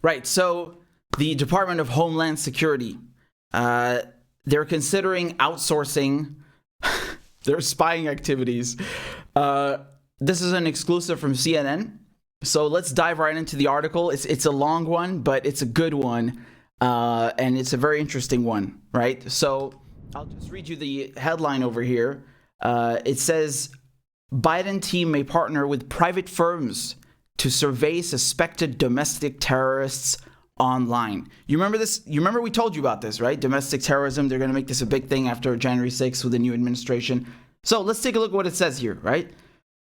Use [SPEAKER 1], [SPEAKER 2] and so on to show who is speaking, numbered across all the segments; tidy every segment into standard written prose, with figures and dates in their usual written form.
[SPEAKER 1] Right. So the Department of Homeland Security, they're considering outsourcing their spying activities. This is an exclusive from CNN. So let's dive right into the article. It's a long one, but it's a good one. And it's a very interesting one, right? So I'll just read you the headline over here. It says, Biden team may partner with private firms to survey suspected domestic terrorists online. You remember this? You remember we told you about this, right? Domestic terrorism. They're going to make this a big thing after January 6th with the new administration. So let's take a look at what it says here, right?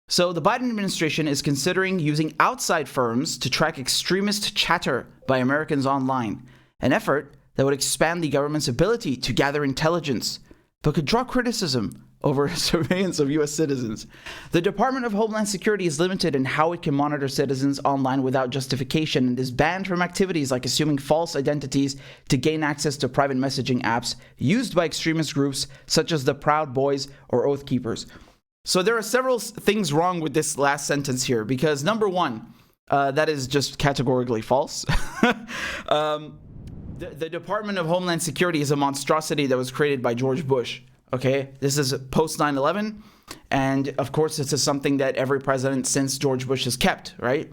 [SPEAKER 1] So the Biden administration is considering using outside firms to track extremist chatter by Americans online, an effort that would expand the government's ability to gather intelligence, but could draw criticism over surveillance of U.S. citizens. The Department of Homeland Security is limited in how it can monitor citizens online without justification and is banned from activities like assuming false identities to gain access to private messaging apps used by extremist groups such as the Proud Boys or Oath Keepers. So there are several things wrong with this last sentence here because number one, that is just categorically false. The Department of Homeland Security is a monstrosity that was created by George Bush. Okay, this is post 9/11, and of course, this is something that every president since George Bush has kept, right?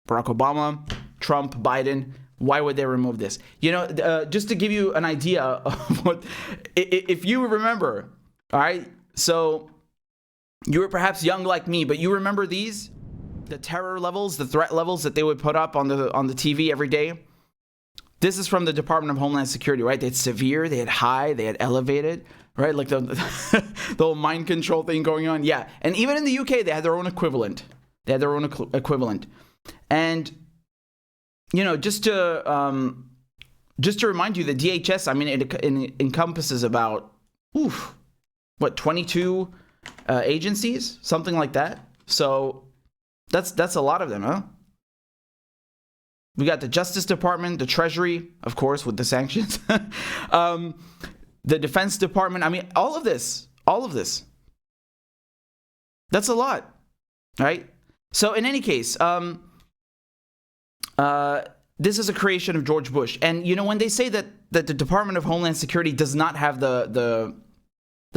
[SPEAKER 1] Barack Obama, Trump, Biden. Why would they remove this? You know, just to give you an idea of what, if you remember, all right. So you were perhaps young like me, but you remember these, the terror levels, the threat levels that they would put up on the TV every day. This is from the Department of Homeland Security, right? They had severe, they had high, they had elevated. Right, like the whole mind control thing going on. Yeah, and even in the UK, they had their own equivalent. And you know, just to remind you, the DHS. I mean, it encompasses about 22 agencies, something like that. So that's a lot of them, huh? We got the Justice Department, the Treasury, of course, with the sanctions. The Defense Department, I mean, all of this. That's a lot, right? So in any case, this is a creation of George Bush. And, you know, when they say that the Department of Homeland Security does not have the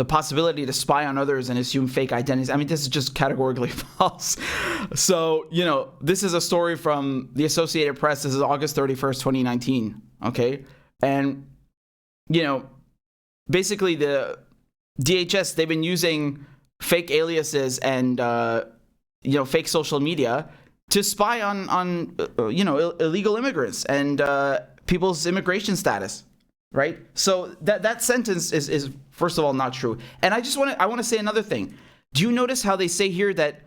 [SPEAKER 1] possibility to spy on others and assume fake identities, I mean, this is just categorically false. So, you know, this is a story from the Associated Press. This is August 31st, 2019, okay? And, you know, basically, the DHS, they've been using fake aliases and, fake social media to spy on illegal immigrants and people's immigration status, right? So that sentence is first of all not true. And I want to say another thing. Do you notice how they say here that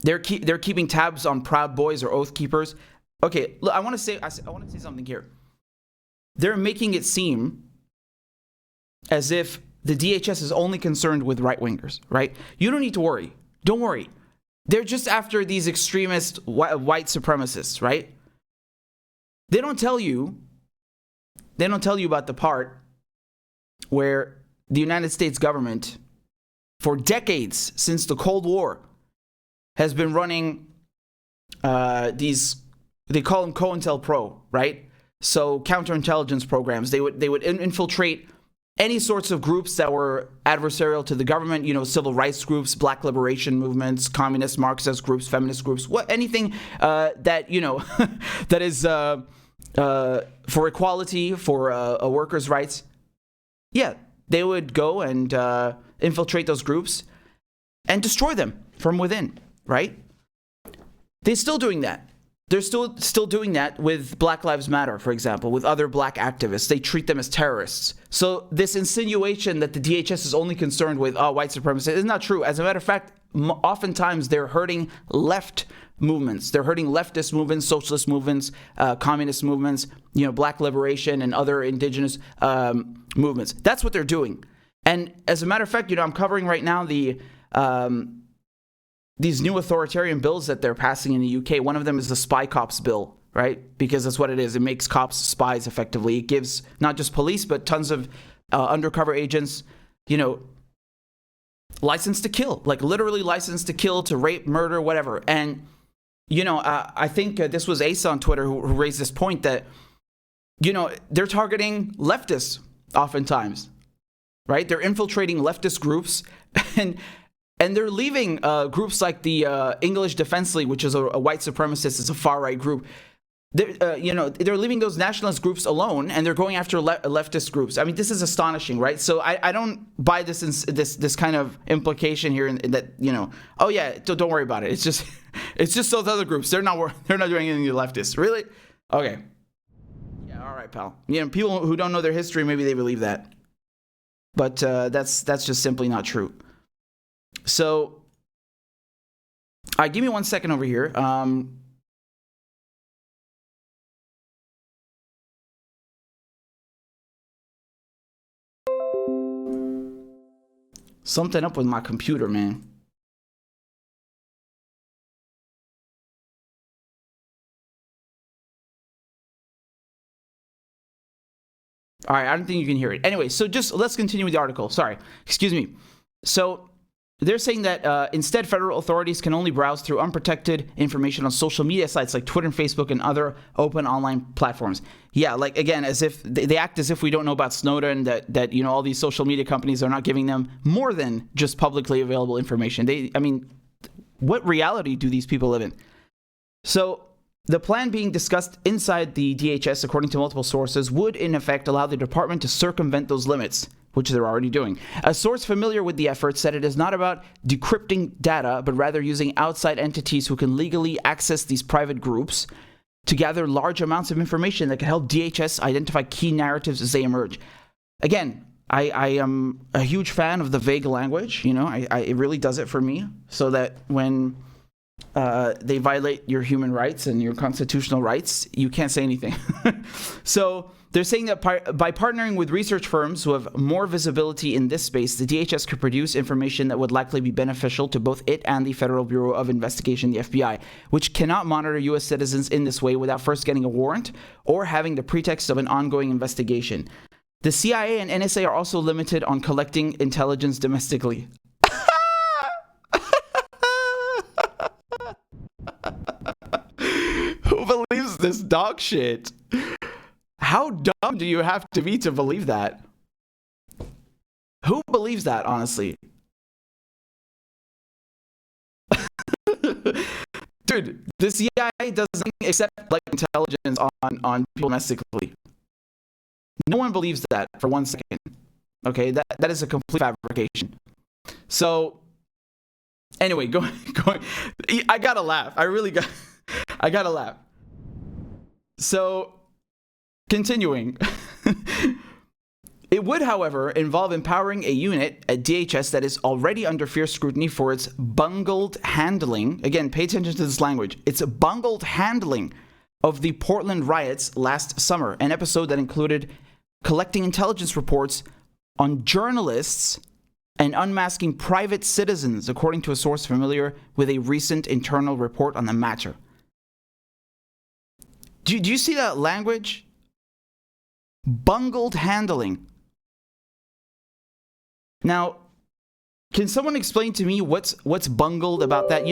[SPEAKER 1] they're keeping tabs on Proud Boys or Oath Keepers? Okay, look, I want to say something here. They're making it seem as if the DHS is only concerned with right-wingers, right? You don't need to worry. Don't worry. They're just after these extremist white supremacists, right? They don't tell you about the part where the United States government, for decades since the Cold War, has been running these, they call them COINTELPRO, right? So counterintelligence programs, they would infiltrate any sorts of groups that were adversarial to the government, you know, civil rights groups, black liberation movements, communist, Marxist groups, feminist groups, anything that, you know, that is for equality, for workers' rights. Yeah, they would go and infiltrate those groups and destroy them from within, right? They're still doing that. They're still doing that with Black Lives Matter, for example, with other black activists. They treat them as terrorists. So this insinuation that the DHS is only concerned with white supremacy is not true. As a matter of fact, oftentimes they're hurting left movements. They're hurting leftist movements, socialist movements, communist movements, you know, black liberation and other indigenous movements. That's what they're doing. And as a matter of fact, you know, I'm covering right now these new authoritarian bills that they're passing in the UK. One of them is the Spy Cops bill, right? Because that's what it is. It makes cops spies effectively. It gives not just police, but tons of undercover agents, you know, license to kill, like literally license to kill, to rape, murder, whatever. And I think this was Asa on Twitter who raised this point that, they're targeting leftists oftentimes, right? They're infiltrating leftist groups and they're leaving groups like the English Defense League, which is a white supremacist, it's a far-right group. They're leaving those nationalist groups alone, and they're going after leftist groups. I mean, this is astonishing, right? So I don't buy this kind of implication here in that, oh yeah, don't worry about it. It's just those other groups. They're not doing anything to leftists. Really? Okay. Yeah, all right, pal. People who don't know their history, maybe they believe that, but that's just simply not true. So, give me 1 second over here. Something up with my computer, man. All right, I don't think you can hear it. Anyway, so just let's continue with the article. Sorry, excuse me. So they're saying that instead, federal authorities can only browse through unprotected information on social media sites like Twitter and Facebook and other open online platforms. Yeah, like, again, as if they act as if we don't know about Snowden, that all these social media companies are not giving them more than just publicly available information. What reality do these people live in? So the plan being discussed inside the DHS, according to multiple sources, would in effect allow the department to circumvent those limits, which they're already doing. A source familiar with the effort said it is not about decrypting data, but rather using outside entities who can legally access these private groups to gather large amounts of information that can help DHS identify key narratives as they emerge. Again, I am a huge fan of the vague language. It really does it for me, so that when they violate your human rights and your constitutional rights, you can't say anything. So they're saying that by partnering with research firms who have more visibility in this space, the DHS could produce information that would likely be beneficial to both it and the Federal Bureau of Investigation, the FBI, which cannot monitor U.S. citizens in this way without first getting a warrant or having the pretext of an ongoing investigation. The CIA and NSA are also limited on collecting intelligence domestically. Who believes this dog shit? How dumb do you have to be to believe that? Who believes that, honestly? Dude, the CIA doesn't accept intelligence on people domestically. No one believes that for 1 second. Okay, that is a complete fabrication. So, anyway, going. I gotta laugh. I gotta laugh. So, continuing. It would, however, involve empowering a unit at DHS that is already under fierce scrutiny for its bungled handling. Again, pay attention to this language. It's a bungled handling of the Portland riots last summer, an episode that included collecting intelligence reports on journalists and unmasking private citizens, according to a source familiar with a recent internal report on the matter. Do you see that language? Bungled handling. Now, can someone explain to me what's bungled about that?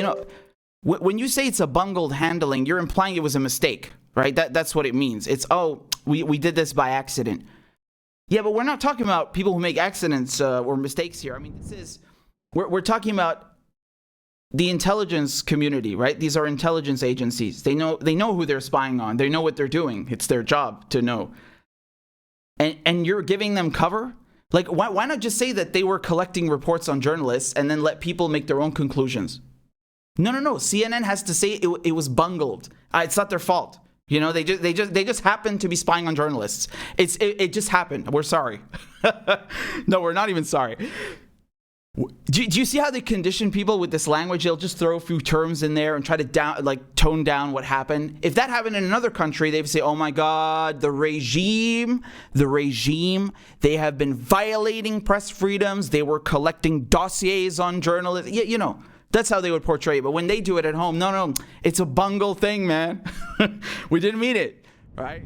[SPEAKER 1] When you say it's a bungled handling, you're implying it was a mistake, right? That's what it means. It's, we did this by accident. Yeah, but we're not talking about people who make accidents or mistakes here. I mean, we're talking about the intelligence community, right? These are intelligence agencies. They know who they're spying on. They know what they're doing. It's their job to know. And you're giving them cover? Like, why not just say that they were collecting reports on journalists and then let people make their own conclusions? No. CNN has to say it was bungled. It's not their fault. They just happened to be spying on journalists. It just happened. We're sorry. No, we're not even sorry. Do you see how they condition people with this language? They'll just throw a few terms in there and try to tone down what happened. If that happened in another country, they'd say, oh my God, the regime, they have been violating press freedoms. They were collecting dossiers on journalists. That's how they would portray it. But when they do it at home, no, it's a bungle thing, man. We didn't mean it, right?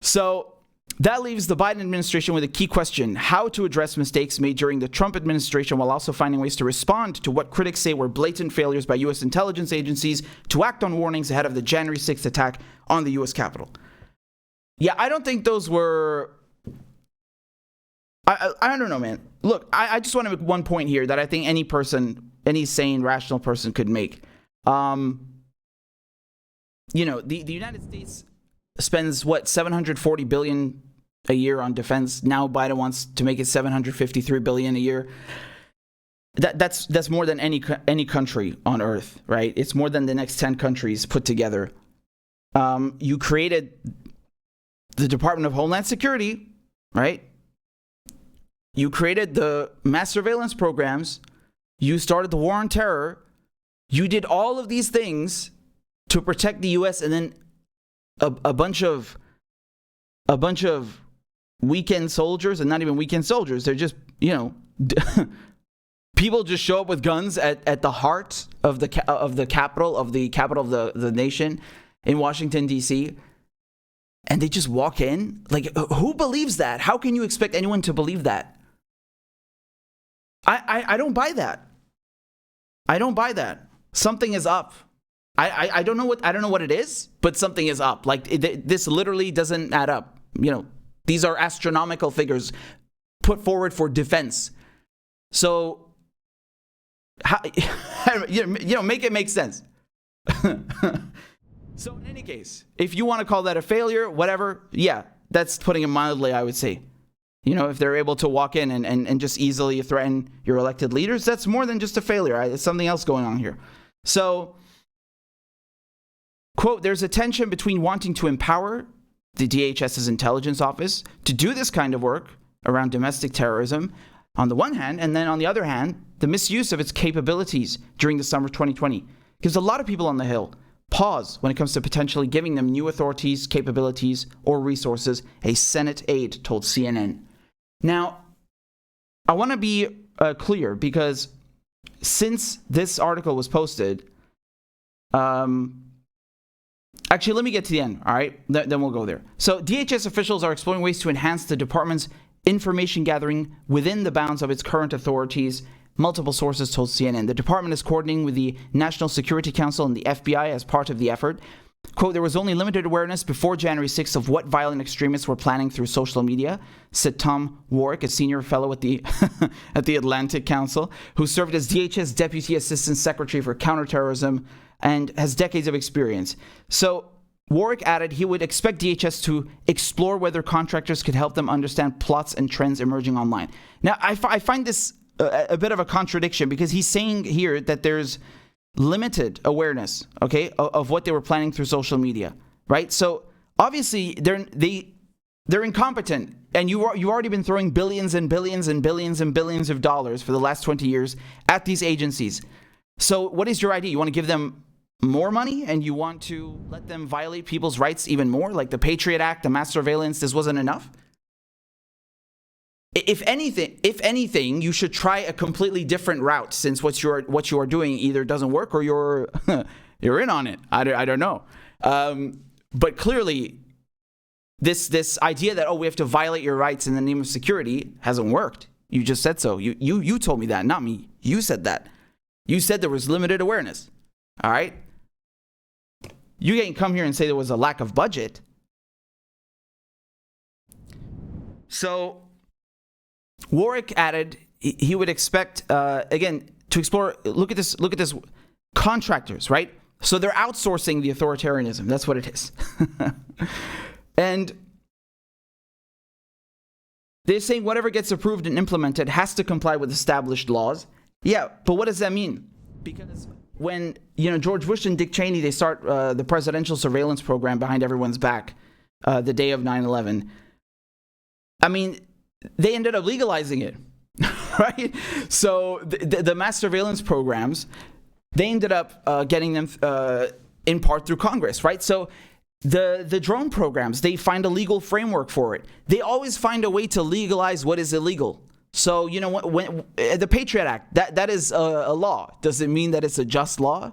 [SPEAKER 1] So That leaves the Biden administration with a key question: how to address mistakes made during the Trump administration while also finding ways to respond to what critics say were blatant failures by U.S. intelligence agencies to act on warnings ahead of the January 6th attack on the U.S. Capitol. Yeah, I don't think those were... I don't know, man. Look, I just want to make one point here that I think any person, any sane, rational person could make. The United States spends, $740 billion a year on defense. Now Biden wants to make it $753 billion a year. That's more than any country on earth, right? It's more than the next 10 countries put together. You created the Department of Homeland Security, right? You created the mass surveillance programs. You started the war on terror. You did all of these things to protect the U.S. and then a bunch of weekend soldiers, and not even weekend soldiers. They're just, people just show up with guns at the heart of the capital of the nation in Washington, D.C., and they just walk in. Like, who believes that? How can you expect anyone to believe that? I don't buy that. I don't buy that. Something is up. I don't know what it is, but something is up. Like, this literally doesn't add up. These are astronomical figures put forward for defense. So, make it make sense. So in any case, if you want to call that a failure, whatever, yeah, that's putting it mildly, I would say. If they're able to walk in and just easily threaten your elected leaders, that's more than just a failure. There's something else going on here. So, quote, there's a tension between wanting to empower the DHS's intelligence office to do this kind of work around domestic terrorism on the one hand, and then on the other hand, the misuse of its capabilities during the summer of 2020 gives a lot of people on the Hill pause when it comes to potentially giving them new authorities, capabilities, or resources, a Senate aide told CNN. Now, I want to be clear, because since this article was posted, actually, let me get to the end, all right? Then we'll go there. So DHS officials are exploring ways to enhance the department's information gathering within the bounds of its current authorities, multiple sources told CNN. The department is coordinating with the National Security Council and the FBI as part of the effort. Quote, there was only limited awareness before January 6th of what violent extremists were planning through social media, said Tom Warwick, a senior fellow at the at the Atlantic Council, who served as DHS Deputy Assistant Secretary for Counterterrorism and has decades of experience. So Warwick added he would expect DHS to explore whether contractors could help them understand plots and trends emerging online. Now, I find this a bit of a contradiction, because he's saying here that there's limited awareness, okay, of what they were planning through social media, right? So obviously they're incompetent, and you've already been throwing billions and billions and billions and billions of dollars for the last 20 years at these agencies. So what is your idea? You want to give them more money, and you want to let them violate people's rights even more, like the Patriot Act, the mass surveillance? This wasn't enough. If anything, you should try a completely different route, since what you are doing either doesn't work or you're in on it. I don't know. But clearly, this idea that, we have to violate your rights in the name of security hasn't worked. You just said so. You told me that, not me. You said that. You said there was limited awareness. All right? You can't come here and say there was a lack of budget. So Warwick added he would expect, again, to explore, look at this, contractors, right? So they're outsourcing the authoritarianism. That's what it is. And they're saying whatever gets approved and implemented has to comply with established laws. Yeah, but what does that mean? Because when, George Bush and Dick Cheney, they start the presidential surveillance program behind everyone's back the day of 9/11, I mean, they ended up legalizing it, right? So the mass surveillance programs, they ended up getting them in part through Congress, right? So the drone programs, they find a legal framework for it. They always find a way to legalize what is illegal. So, when the Patriot Act, that is a law. Does it mean that it's a just law?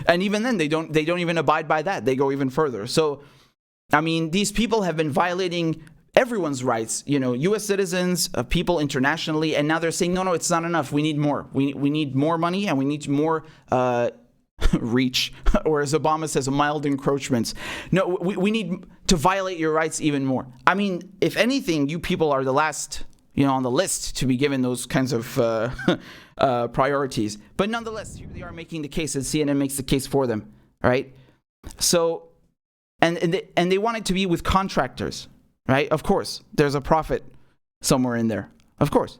[SPEAKER 1] And even then, they don't even abide by that. They go even further. So I mean, these people have been violating everyone's rights, U.S. citizens, people internationally, and now they're saying, no, it's not enough. We need more. We need more money, and we need more reach, or as Obama says, mild encroachments. No, we need to violate your rights even more. I mean, if anything, you people are the last, on the list to be given those kinds of priorities. But nonetheless, here they are making the case, and CNN makes the case for them, right? So, and they want it to be with contractors, right? Of course, there's a profit somewhere in there, of course.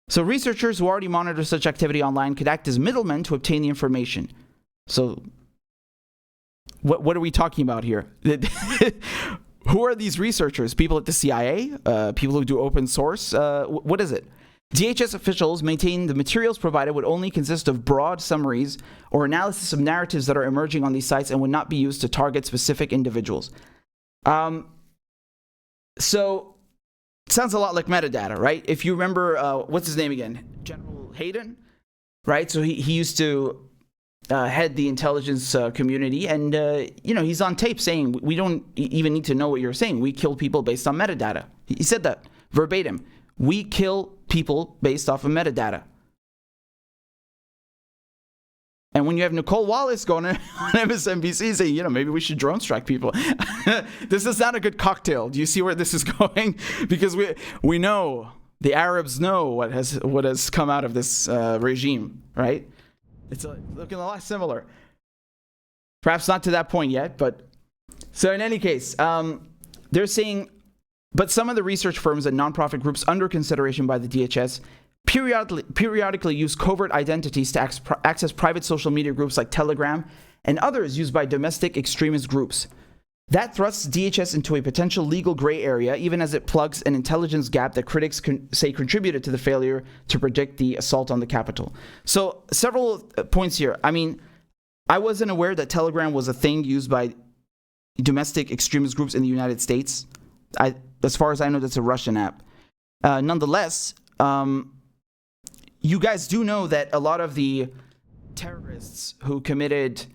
[SPEAKER 1] So researchers who already monitor such activity online could act as middlemen to obtain the information. So what are we talking about here? Who are these researchers? People at the CIA? People who do open source? What is it? DHS officials maintain the materials provided would only consist of broad summaries or analysis of narratives that are emerging on these sites and would not be used to target specific individuals. So, it sounds a lot like metadata, right? If you remember, what's his name again? General Hayden, right? So he used to head the intelligence community, and he's on tape saying, we don't even need to know what you're saying. We kill people based on metadata. He said that verbatim. We kill people based off of metadata. And when you have Nicole Wallace going on MSNBC saying, maybe we should drone strike people. This is not a good cocktail. Do you see where this is going? Because we know, the Arabs know what has come out of this regime, right? It's looking a lot similar. Perhaps not to that point yet, but... So in any case, they're saying... But some of the research firms and nonprofit groups under consideration by the DHS periodically use covert identities to access private social media groups like Telegram and others used by domestic extremist groups. That thrusts DHS into a potential legal gray area, even as it plugs an intelligence gap that critics say contributed to the failure to predict the assault on the Capitol. So, several points here. I mean, I wasn't aware that Telegram was a thing used by domestic extremist groups in the United States. As far as I know, that's a Russian app. Nonetheless, you guys do know that a lot of the terrorists who committed,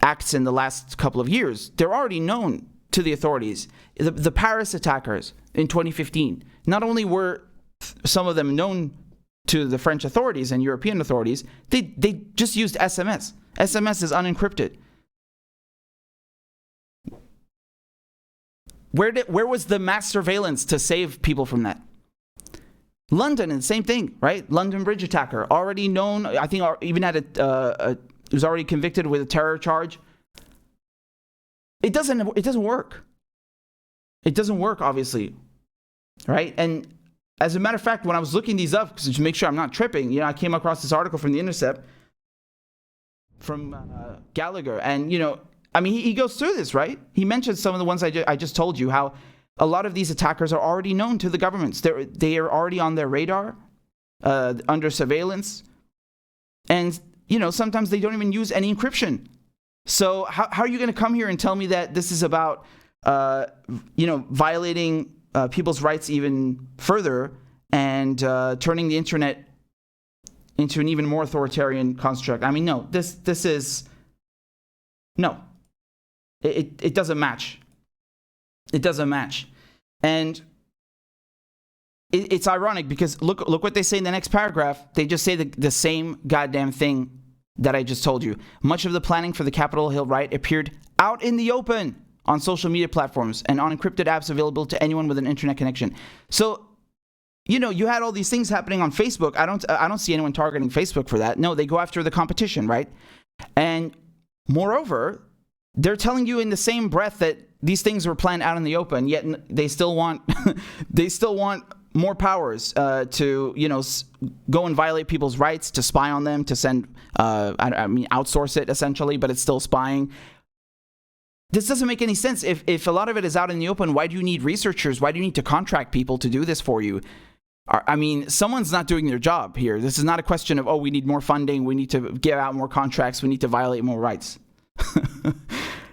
[SPEAKER 1] acts in the last couple of years, they're already known to the authorities. The Paris attackers in 2015, not only were some of them known to the French authorities and European authorities, they just used SMS. SMS is unencrypted. Where was the mass surveillance to save people from that? London, and the same thing, right? London Bridge attacker, already known. I think even had was already convicted with a terror charge. It doesn't work. It doesn't work, obviously, right? And as a matter of fact, when I was looking these up to make sure I'm not tripping, I came across this article from the Intercept from Gallagher, and he goes through this, right? He mentions some of the ones I just told you, how a lot of these attackers are already known to the governments. They are already on their radar, under surveillance. And, sometimes they don't even use any encryption. So how are you going to come here and tell me that this is about, violating people's rights even further and turning the internet into an even more authoritarian construct? I mean, no, this is... No. It doesn't match. It doesn't match. And it's ironic because look what they say in the next paragraph. They just say the same goddamn thing that I just told you. Much of the planning for the Capitol Hill riot appeared out in the open on social media platforms and on encrypted apps available to anyone with an internet connection. So, you had all these things happening on Facebook. I don't see anyone targeting Facebook for that. No, they go after the competition, right? And moreover, they're telling you in the same breath that these things were planned out in the open, yet they still want more powers to go and violate people's rights, to spy on them, to send outsource it essentially, but it's still spying. This doesn't make any sense. If a lot of it is out in the open, why do you need researchers? Why do you need to contract people to do this for you? I mean, someone's not doing their job here. This is not a question of, we need more funding, we need to give out more contracts, we need to violate more rights.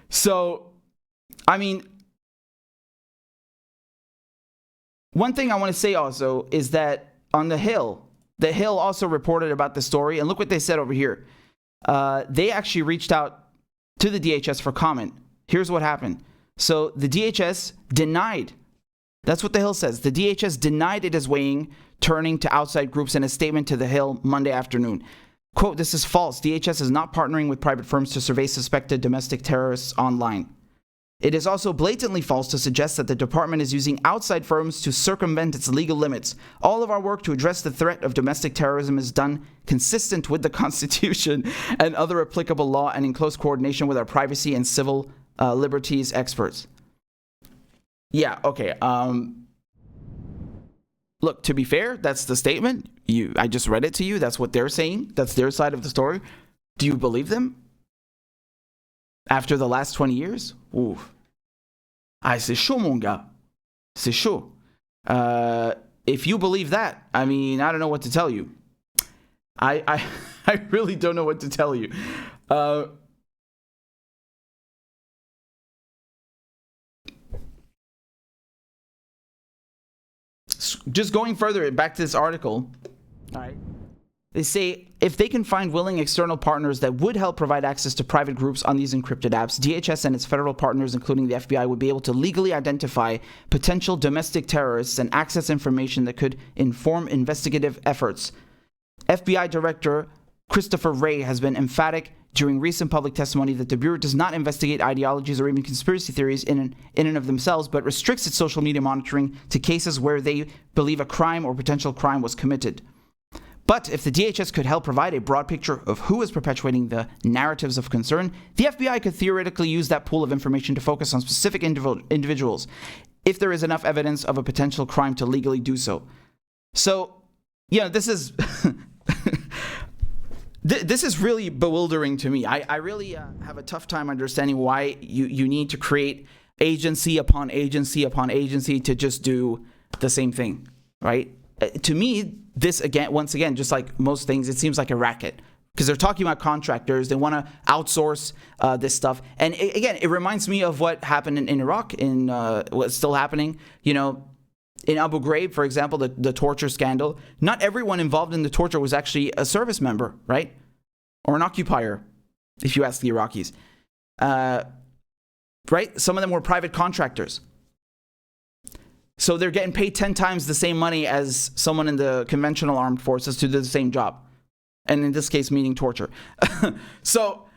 [SPEAKER 1] So, I mean, one thing I want to say also is that on The Hill also reported about the story, and look what they said over here. They actually reached out to the DHS for comment. Here's what happened. So the DHS denied. That's what the Hill says. The DHS denied it is weighing turning to outside groups in a statement to the Hill Monday afternoon. Quote, "This is false. DHS is not partnering with private firms to survey suspected domestic terrorists online. It is also blatantly false to suggest that the department is using outside firms to circumvent its legal limits. All of our work to address the threat of domestic terrorism is done consistent with the Constitution and other applicable law and in close coordination with our privacy and civil liberties experts." Yeah, okay. Look, to be fair, that's the statement. I just read it to you. That's what they're saying. That's their side of the story. Do you believe them? After the last 20 years? Ooh. C'est chaud, mon gars. C'est chaud. If you believe that, I mean, I don't know what to tell you. I really don't know what to tell you. Just going further, back to this article, all right, they say if they can find willing external partners that would help provide access to private groups on these encrypted apps, DHS and its federal partners, including the FBI, would be able to legally identify potential domestic terrorists and access information that could inform investigative efforts. FBI Director Christopher Wray has been emphatic during recent public testimony that the Bureau does not investigate ideologies or even conspiracy theories in and of themselves, but restricts its social media monitoring to cases where they believe a crime or potential crime was committed. But if the DHS could help provide a broad picture of who is perpetuating the narratives of concern, the FBI could theoretically use that pool of information to focus on specific individuals, if there is enough evidence of a potential crime to legally do so. So, this is... This is really bewildering to me. I really have a tough time understanding why you need to create agency upon agency upon agency to just do the same thing, right? To me, this once again, just like most things, it seems like a racket because they're talking about contractors. They want to outsource this stuff. And it reminds me of what happened in Iraq, what's still happening, in Abu Ghraib, for example, the torture scandal. Not everyone involved in the torture was actually a service member, right? Or an occupier, if you ask the Iraqis. Right? Some of them were private contractors. So they're getting paid 10 times the same money as someone in the conventional armed forces to do the same job. And in this case, meaning torture. So,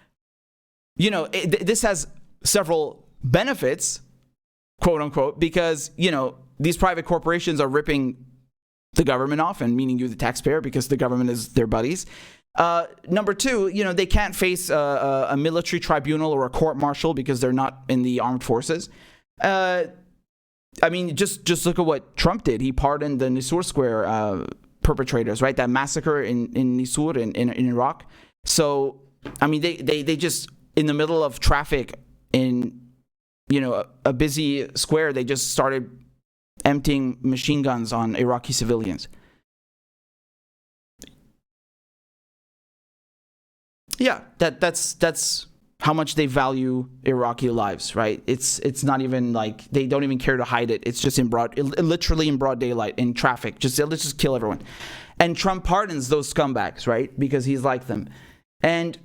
[SPEAKER 1] this has several benefits, quote unquote, because, these private corporations are ripping the government off, and meaning you, the taxpayer, because the government is their buddies. Number two, they can't face a military tribunal or a court-martial because they're not in the armed forces. Just look at what Trump did. He pardoned the Nisour Square perpetrators, right? That massacre in Nisour in Iraq. So, they just, in the middle of traffic in, a busy square, they just started emptying machine guns on Iraqi civilians. Yeah, that's how much they value Iraqi lives, right? It's not even like they don't even care to hide it. It's just literally in broad daylight in traffic. Let's just kill everyone. And Trump pardons those scumbags, right? Because he's like them. And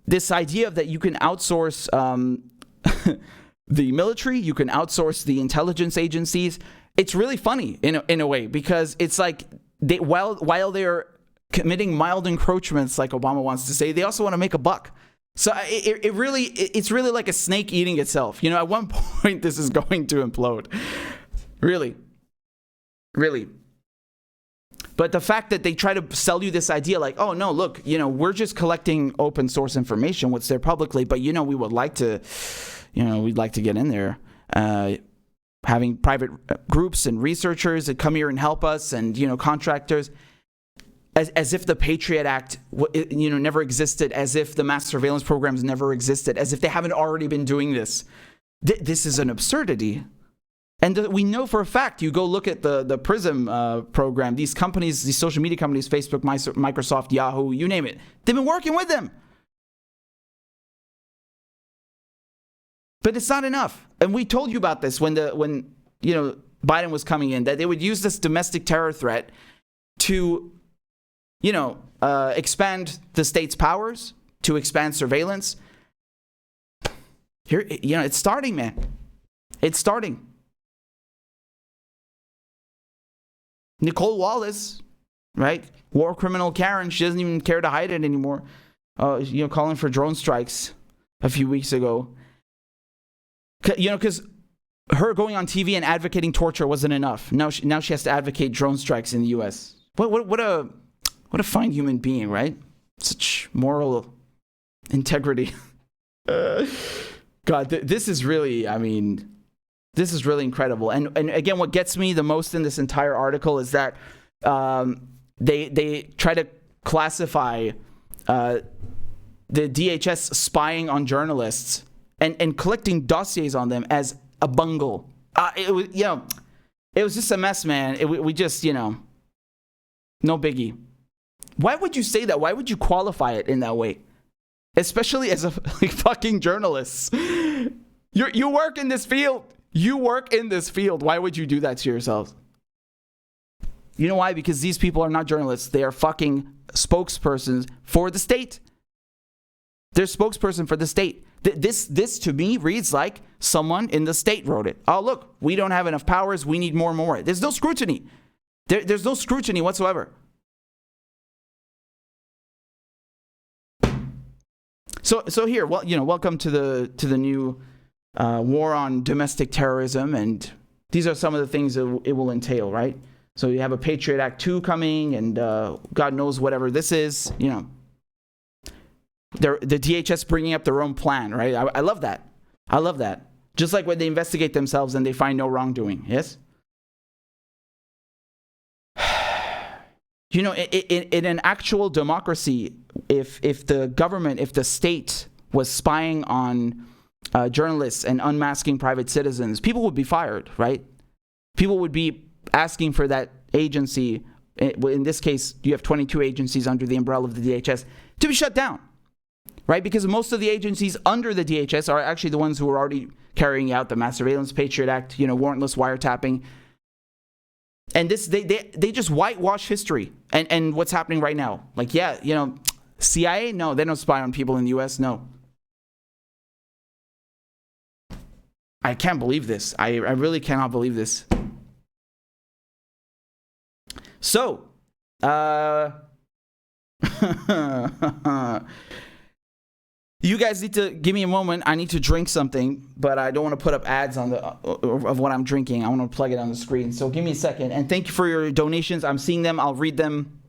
[SPEAKER 1] this idea that you can outsource the military, you can outsource the intelligence agencies. It's really funny in a way, because it's like while they're committing mild encroachments, like Obama wants to say, they also want to make a buck. So it's really like a snake eating itself. At one point this is going to implode. Really. But the fact that they try to sell you this idea like, oh no, look, we're just collecting open source information, what's there publicly, but we would like to, we'd like to get in there, having private groups and researchers that come here and help us, and contractors, as if the Patriot Act never existed, as if the mass surveillance programs never existed, as if they haven't already been doing this. This is an absurdity. And we know for a fact, you go look at the PRISM program, these companies, these social media companies, Facebook, Microsoft, Yahoo, you name it, they've been working with them. But it's not enough. And we told you about this when Biden was coming in, that they would use this domestic terror threat to expand the state's powers, to expand surveillance. Here, it's starting, man. It's starting. Nicole Wallace, right? War criminal Karen. She doesn't even care to hide it anymore. Calling for drone strikes a few weeks ago. Because her going on TV and advocating torture wasn't enough. Now she has to advocate drone strikes in the U.S. What a fine human being, right? Such moral integrity. God, this is really, this is really incredible. And again, what gets me the most in this entire article is that they try to classify the DHS spying on journalists and collecting dossiers on them as a bungle. It was just a mess, man. We just, no biggie. Why would you say that? Why would you qualify it in that way? Especially as a fucking journalist. You work in this field. You work in this field. Why would you do that to yourselves? You know why? Because these people are not journalists. They are fucking spokespersons for the state. They're spokesperson for the state. This to me reads like someone in the state wrote it. Oh, look, we don't have enough powers. We need more and more. There's no scrutiny. There's no scrutiny whatsoever. So here, well, welcome to the new war on domestic terrorism, and these are some of the things that it will entail, right? So you have a Patriot Act 2 coming, and God knows whatever this is, The DHS bringing up their own plan, right? I love that. I love that. Just like when they investigate themselves and they find no wrongdoing, yes? In an actual democracy, if the government, if the state was spying on journalists and unmasking private citizens, people would be fired, right? People would be asking for that agency, in this case, you have 22 agencies under the umbrella of the DHS, to be shut down. Right? Because most of the agencies under the DHS are actually the ones who are already carrying out the Mass Surveillance Patriot Act, warrantless wiretapping. And they just whitewash history and what's happening right now. Like, CIA? No, they don't spy on people in the U.S. No. I can't believe this. I really cannot believe this. So, you guys need to give me a moment. I need to drink something, but I don't want to put up ads on of what I'm drinking. I want to plug it on the screen. So give me a second. And thank you for your donations. I'm seeing them. I'll read them.